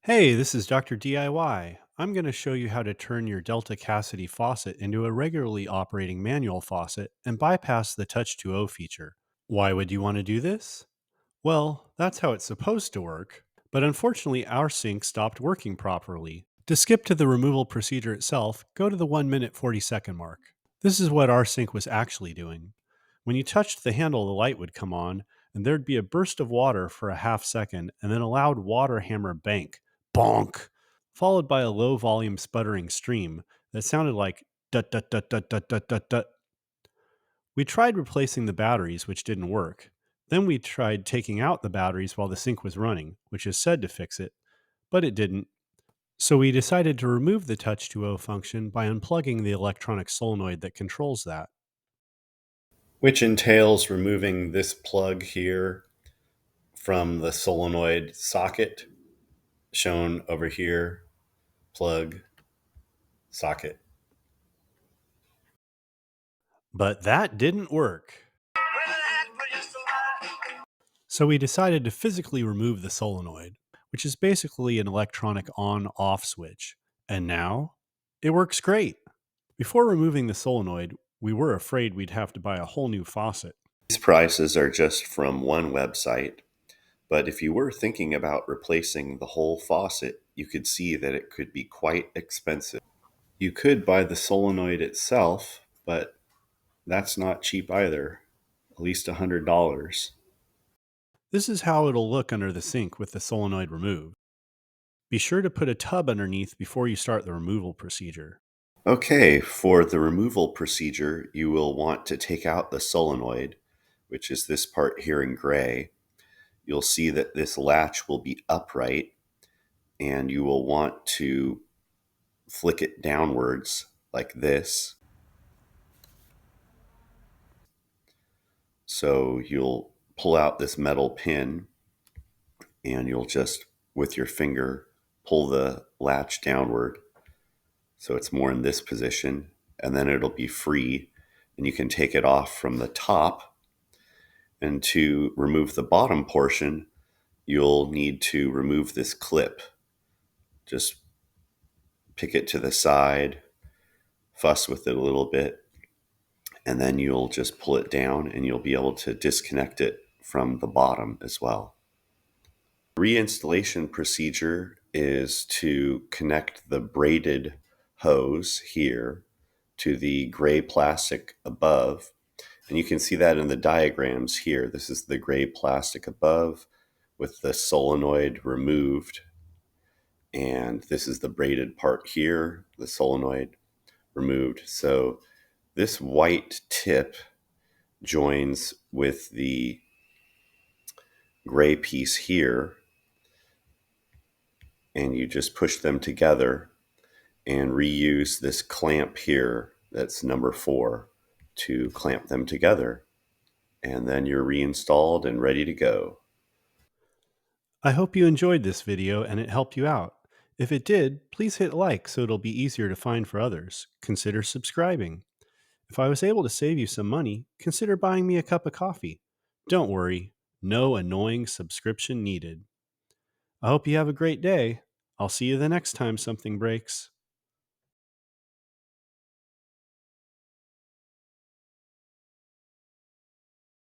Hey, this is Dr. DIY. I'm going to show you how to turn your Delta Cassidy faucet into a regularly operating manual faucet and bypass the Touch20 feature. Why would you want to do this? Well, that's how it's supposed to work, but unfortunately our sink stopped working properly. To skip to the removal procedure itself, go to the 1 minute 40-second mark. This is what our sink was actually doing. When you touched the handle, the light would come on, and there'd be a burst of water for a half second, and then a loud water hammer bank, bonk, followed by a low volume sputtering stream that sounded like dut dut dut dut dut dut dut dut. We tried replacing the batteries, which didn't work. Then we tried taking out the batteries while the sink was running, which is said to fix it, but it didn't. So we decided to remove the Touch20 function by unplugging the electronic solenoid that controls that. Which entails removing this plug here from the solenoid socket, shown over here, plug, socket. But that didn't work. So we decided to physically remove the solenoid, which is basically an electronic on-off switch. And now, it works great. Before removing the solenoid, we were afraid we'd have to buy a whole new faucet. These prices are just from one website, but if you were thinking about replacing the whole faucet, you could see that it could be quite expensive. You could buy the solenoid itself, but that's not cheap either, at least $100. This is how it'll look under the sink with the solenoid removed. Be sure to put a tub underneath before you start the removal procedure. Okay, for the removal procedure, you will want to take out the solenoid, which is this part here in gray. You'll see that this latch will be upright, and you will want to flick it downwards like this. So you'll pull out this metal pin, and you'll just, with your finger, pull the latch downward. So it's more in this position, and then it'll be free, and you can take it off from the top. And to remove the bottom portion, you'll need to remove this clip. Just pick it to the side, fuss with it a little bit, and then you'll just pull it down and you'll be able to disconnect it from the bottom as well. The reinstallation procedure is to connect the braided hose here to the gray plastic above. And you can see that in the diagrams here. This is the gray plastic above with the solenoid removed. And this is the braided part here, the solenoid removed. So this white tip joins with the gray piece here, and you just push them together and reuse this clamp here that's number 4 to clamp them together. And then you're reinstalled and ready to go. I hope you enjoyed this video and it helped you out. If it did, please hit like so it'll be easier to find for others. Consider subscribing. If I was able to save you some money, consider buying me a cup of coffee. Don't worry, no annoying subscription needed. I hope you have a great day. I'll see you the next time something breaks.